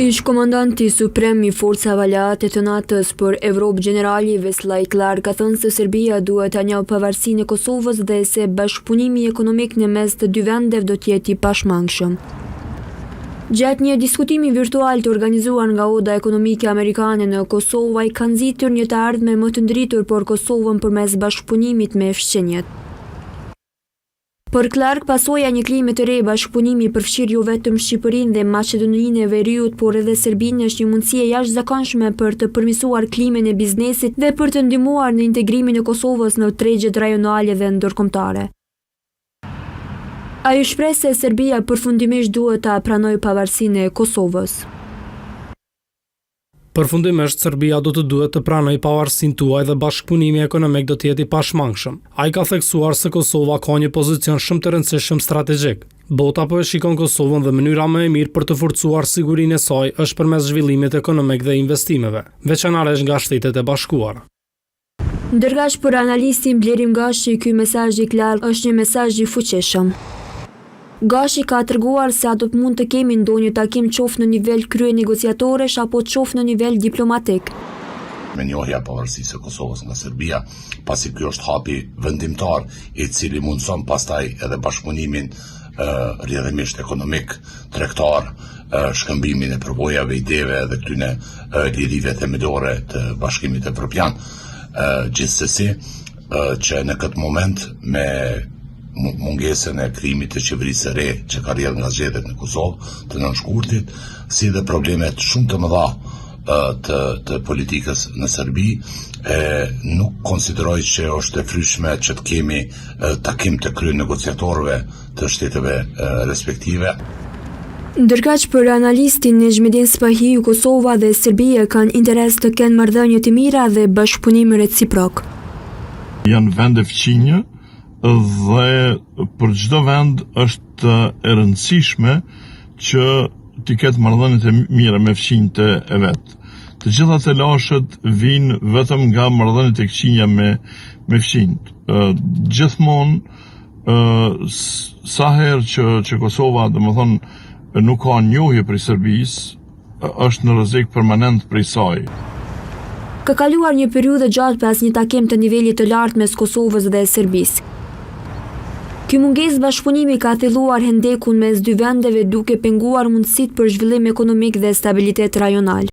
Ish komandanti suprem I Forcave Aleate të NATO-s për Evropë Gjenerali Veslaj Clark ka thënë se Serbia duhet ta njohë pavarësinë e Kosovës dhe se bashkëpunimi ekonomik në mes të dy vendeve do të jetë I pashmangshëm. Gjatë një diskutimi virtual të organizuar nga Oda Ekonomike Amerikane në Kosovë, ai ka nxitur një të ardhme më të ndritur për Kosovën përmes bashkëpunimit me fshinjet. Për Clark, pasoja një klime të re bashkëpunimi përfshir jo vetëm Shqipërinë dhe Maqedoninë e Veriut, por edhe Serbinë është një mundësi e jashtëzakonshme për të përmirësuar klimën e biznesit dhe për të ndihmuar në integrimin e Kosovës në tregjet rajonale dhe ndërkombëtare. Ai shpreh se Serbia përfundimisht duhet ta pranojë pavarësinë e Kosovës. Përfundimisht, Serbia do të duhet të pranojë pavarësinë tuaj dhe bashkëpunimi ekonomik do të jetë I pashmangshëm. Ai ka theksuar se Kosova ka një pozicion shumë të rëndësishëm strategjik. Bota po e shikon Kosovën dhe mënyra më e mirë për të forcuar sigurinë e saj është përmes zhvillimit ekonomik dhe investimeve, veçanërisht nga Shtetet e Bashkuara. Ndërkaq për analistin Blerim Gashi, ky mesazh I Clark është një mesazh I fuqishëm. Gashi ka treguar se ato mund të kemi ndonjë takim qoftë në nivel krye negociatorësh apo qoftë në nivel diplomatik. Me njohja pavarësisë së Kosovës nga Serbia, pasi ky është hapi vendimtar I cili mundson pastaj edhe bashkëpunimin rrjedhimisht ekonomik, tregtar, shkëmbimin e përvojave, ideve dhe këtyne lidhjeve themelore të Bashkimit Evropian. Gjithsesi, që në këtë moment me mungesën e krijimit të qeverisë së re që ka rrjedhur nga zgjedhjet në Kosovë të nënshkurtit, si dhe problemet shumë të mëdha të politikës në Serbi, nuk konsideroj që është e fryshme që të kemi takim të krye negociatorëve të shteteve respektive. Ndërkaq për analistin Nejmedin Spahiu, Kosova dhe Serbia kanë interes të kenë marrëdhënie të mira dhe bashkëpunim reciprok. Janë vende fqinje dhe për çdo vend është e rëndësishme që t'i ketë marrëdhënie të mira me fqinjtë e vet. Të gjitha të lashët vijnë vetëm nga marrëdhëniet e këqija me fqinjt. Gjithmonë sa herë që Kosova, domethënë, nuk ka njohje prej Serbisë, është në rrezik permanent prej saj. Ka kaluar një periudhë gjatë pas një takim të nivelit të lartë mes Kosovës dhe Serbisë. Ky mungesë bashkëpunimi ka thelluar hendekun mes dy vendeve duke penguar mundësitë për zhvillim ekonomik dhe stabilitet rajonal.